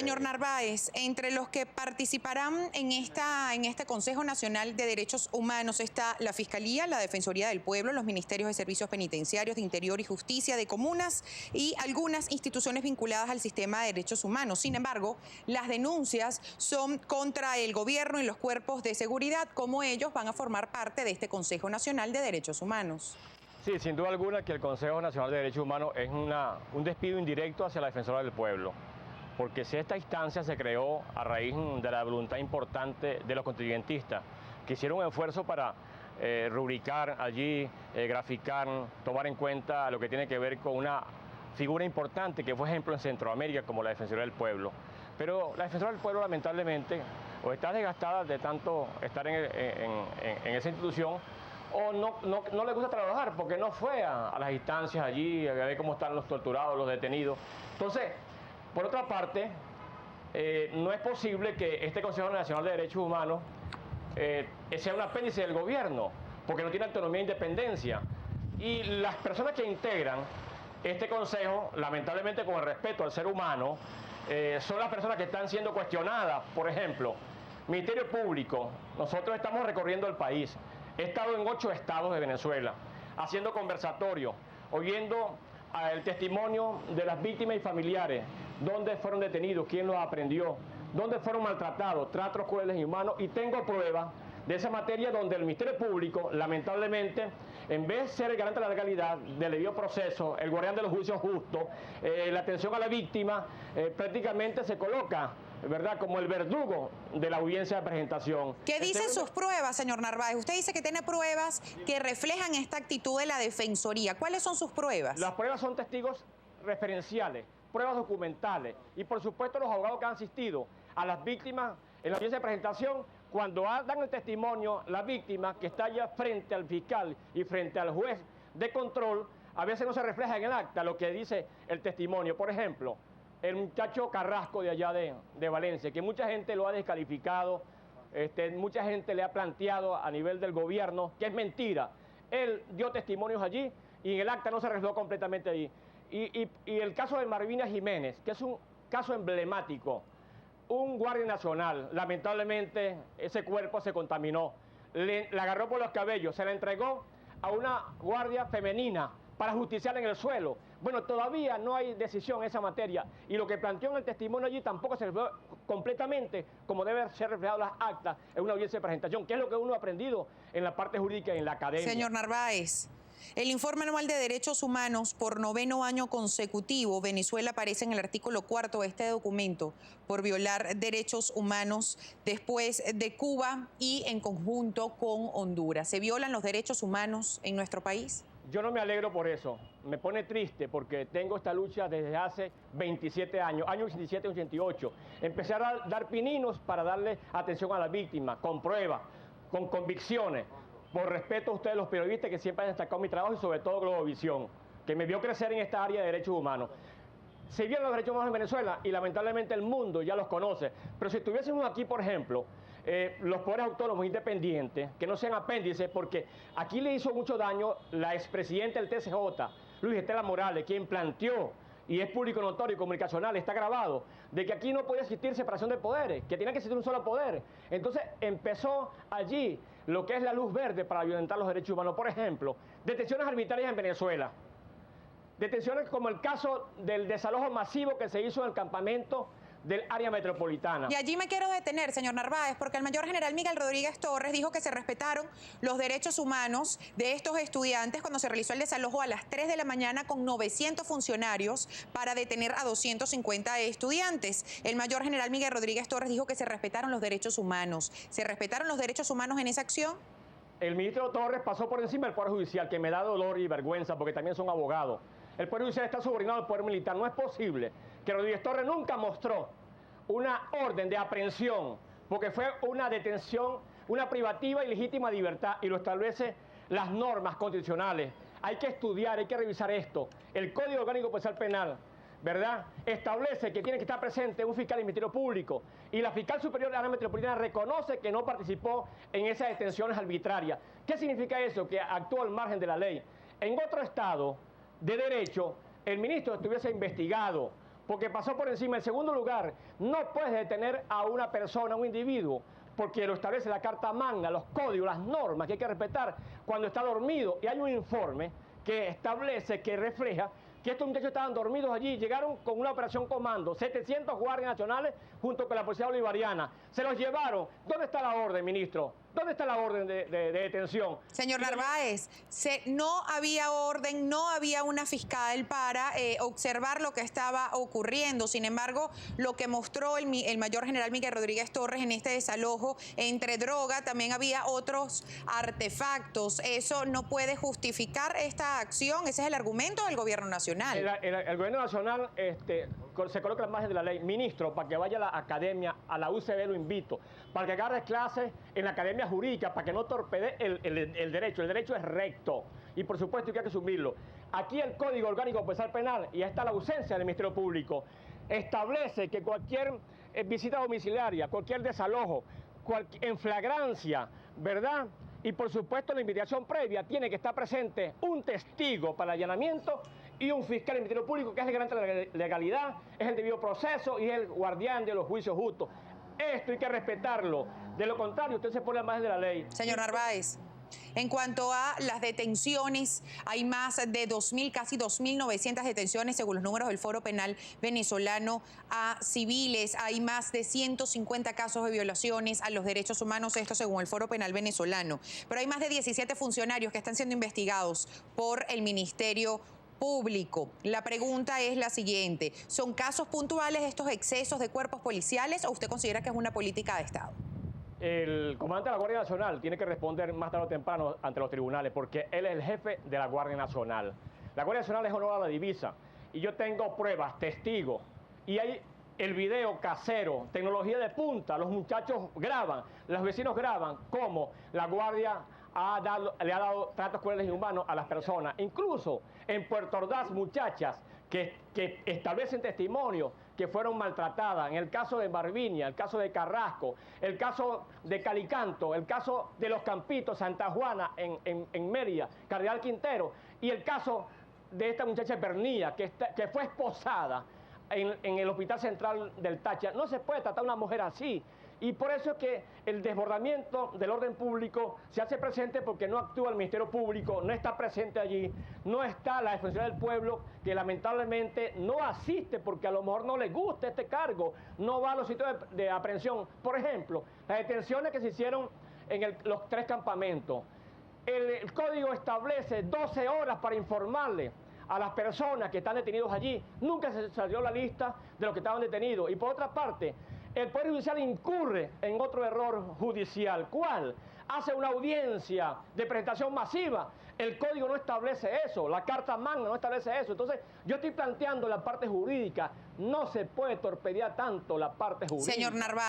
Señor Narváez, entre los que participarán en este Consejo Nacional de Derechos Humanos está la Fiscalía, la Defensoría del Pueblo, los Ministerios de Servicios Penitenciarios, de Interior y Justicia, de Comunas y algunas instituciones vinculadas al sistema de derechos humanos. Sin embargo, las denuncias son contra el gobierno y los cuerpos de seguridad. ¿Cómo ellos van a formar parte de este Consejo Nacional de Derechos Humanos? Sí, sin duda alguna que el Consejo Nacional de Derechos Humanos es un despido indirecto hacia la Defensoría del Pueblo, porque si esta instancia se creó a raíz de la voluntad importante de los constituyentistas, que hicieron un esfuerzo para rubricar allí, graficar, tomar en cuenta lo que tiene que ver con una figura importante que fue ejemplo en Centroamérica como la Defensoría del Pueblo. Pero la Defensoría del Pueblo lamentablemente o está desgastada de tanto estar en esa institución, o no le gusta trabajar porque no fue a las instancias allí, a ver cómo están los torturados, los detenidos. Entonces, por otra parte, no es posible que este Consejo Nacional de Derechos Humanos sea un apéndice del gobierno, porque no tiene autonomía e independencia. Y las personas que integran este consejo, lamentablemente con el respeto al ser humano, son las personas que están siendo cuestionadas. Por ejemplo, Ministerio Público, nosotros estamos recorriendo el país. He estado en 8 estados de Venezuela, haciendo conversatorios, oyendo el testimonio de las víctimas y familiares, dónde fueron detenidos, quién los aprendió, dónde fueron maltratados, tratos crueles y humanos, y tengo pruebas de esa materia donde el Ministerio Público, lamentablemente, en vez de ser el garante de la legalidad, del debido proceso, el guardián de los juicios justos, la atención a la víctima, prácticamente se coloca, ¿verdad?, como el verdugo de la audiencia de presentación. ¿Qué dicen sus pruebas, señor Narváez? Usted dice que tiene pruebas que reflejan esta actitud de la Defensoría. ¿Cuáles son sus pruebas? Las pruebas son testigos referenciales, pruebas documentales y, por supuesto, los abogados que han asistido a las víctimas en la audiencia de presentación, cuando dan el testimonio, la víctima que está allá frente al fiscal y frente al juez de control, a veces no se refleja en el acta lo que dice el testimonio. Por ejemplo, el muchacho Carrasco de allá de Valencia, que mucha gente lo ha descalificado, mucha gente le ha planteado a nivel del gobierno que es mentira. Él dio testimonios allí y en el acta no se reflejó completamente allí. Y el caso de Malvina Jiménez, que es un caso emblemático, un guardia nacional, lamentablemente ese cuerpo se contaminó, la agarró por los cabellos, se la entregó a una guardia femenina para justiciar en el suelo. Bueno, todavía no hay decisión en esa materia y lo que planteó en el testimonio allí tampoco se reflejó completamente como debe ser reflejado en las actas en una audiencia de presentación, que es lo que uno ha aprendido en la parte jurídica y en la academia. Señor Narváez, el Informe Anual de Derechos Humanos por 9º año consecutivo, Venezuela aparece en el artículo 4 de este documento por violar derechos humanos después de Cuba y en conjunto con Honduras. ¿Se violan los derechos humanos en nuestro país? Yo no me alegro por eso, me pone triste porque tengo esta lucha desde hace 27 años, años 87 y 88. Empecé a dar pininos para darle atención a la víctima, con pruebas, con convicciones, por respeto a ustedes los periodistas que siempre han destacado mi trabajo y sobre todo Globovisión, que me vio crecer en esta área de derechos humanos. Se violan los derechos humanos en Venezuela y lamentablemente el mundo ya los conoce, pero si estuviésemos aquí, por ejemplo, los poderes autónomos independientes, que no sean apéndices, porque aquí le hizo mucho daño la expresidenta del TCJ, Luis Estela Morales, quien planteó, y es público notorio y comunicacional, está grabado, de que aquí no podía existir separación de poderes, que tenía que existir un solo poder. Entonces empezó allí lo que es la luz verde para violentar los derechos humanos. Por ejemplo, detenciones arbitrarias en Venezuela. Detenciones como el caso del desalojo masivo que se hizo en el campamento del área metropolitana. Y allí me quiero detener, señor Narváez, porque el mayor general Miguel Rodríguez Torres dijo que se respetaron los derechos humanos de estos estudiantes cuando se realizó el desalojo a las 3 de la mañana con 900 funcionarios para detener a 250 estudiantes. El mayor general Miguel Rodríguez Torres dijo que se respetaron los derechos humanos. ¿Se respetaron los derechos humanos en esa acción? El ministro Torres pasó por encima del Poder Judicial, que me da dolor y vergüenza porque también son abogados. El Poder Judicial está subordinado al Poder Militar. No es posible que Rodríguez Torres nunca mostró una orden de aprehensión, porque fue una detención, una privativa y legítima libertad, y lo establece las normas constitucionales. Hay que estudiar, hay que revisar esto. El Código Orgánico Procesal Penal, ¿verdad?, establece que tiene que estar presente un fiscal del Ministerio Público, y la fiscal superior de la área metropolitana reconoce que no participó en esas detenciones arbitrarias. ¿Qué significa eso? Que actuó al margen de la ley. En otro estado de derecho, el ministro estuviese investigado porque pasó por encima. En segundo lugar, no puedes detener a una persona, a un individuo, porque lo establece la Carta Magna, los códigos, las normas que hay que respetar cuando está dormido. Y hay un informe que establece, que refleja que estos muchachos estaban dormidos allí, llegaron con una operación comando, 700 guardias nacionales junto con la policía bolivariana, se los llevaron. ¿Dónde está la orden, ministro? ¿Dónde está la orden de detención? Señor Narváez, no había orden, no había una fiscal para observar lo que estaba ocurriendo. Sin embargo, lo que mostró el mayor general Miguel Rodríguez Torres en este desalojo, entre droga, también había otros artefactos. Eso no puede justificar esta acción. Ese es el argumento del gobierno nacional. El gobierno nacional se coloca la margen de la ley. Ministro, para que vaya a la academia, a la UCB lo invito, para que agarre clases en la academia jurídica, para que no torpede el derecho. El derecho es recto y por supuesto hay que asumirlo. Aquí el Código Orgánico Procesal Penal, y ahí está la ausencia del Ministerio Público, establece que cualquier visita domiciliaria, cualquier desalojo, en flagrancia, ¿verdad? Y por supuesto la investigación previa tiene que estar presente un testigo para el allanamiento y un fiscal del Ministerio Público, que es el garante de la legalidad, es el debido proceso y es el guardián de los juicios justos. Esto hay que respetarlo. De lo contrario, usted se pone al margen de la ley. Señor Narváez, en cuanto a las detenciones, hay más de 2.000, casi 2.900 detenciones según los números del Foro Penal venezolano a civiles. Hay más de 150 casos de violaciones a los derechos humanos, esto según el Foro Penal venezolano. Pero hay más de 17 funcionarios que están siendo investigados por el Ministerio Público. La pregunta es la siguiente: ¿son casos puntuales estos excesos de cuerpos policiales o usted considera que es una política de Estado? El comandante de la Guardia Nacional tiene que responder más tarde o temprano ante los tribunales, porque él es el jefe de la Guardia Nacional. La Guardia Nacional es honor a la divisa y yo tengo pruebas, testigos, y hay el video casero, tecnología de punta, los muchachos graban, los vecinos graban cómo la Guardia le ha dado tratos crueles y inhumanos a las personas. Incluso en Puerto Ordaz, muchachas que establecen testimonio que fueron maltratadas. En el caso de Barvinia, el caso de Carrasco, el caso de Calicanto, el caso de Los Campitos, Santa Juana, en Mérida, Cardenal Quintero, y el caso de esta muchacha Bernía, que fue esposada en el Hospital Central del Táchira. No se puede tratar a una mujer así. Y por eso es que el desbordamiento del orden público se hace presente, porque no actúa el Ministerio Público, no está presente allí, no está la Defensoría del Pueblo, que lamentablemente no asiste porque a lo mejor no le gusta este cargo, no va a los sitios de aprehensión. Por ejemplo, las detenciones que se hicieron en los 3 campamentos. El código establece 12 horas para informarle a las personas que están detenidos allí. Nunca se salió la lista de los que estaban detenidos. Y por otra parte, el Poder Judicial incurre en otro error judicial. ¿Cuál? Hace una audiencia de presentación masiva. El código no establece eso, la Carta Magna no establece eso. Entonces, yo estoy planteando la parte jurídica. No se puede torpedear tanto la parte jurídica. Señor Narváez.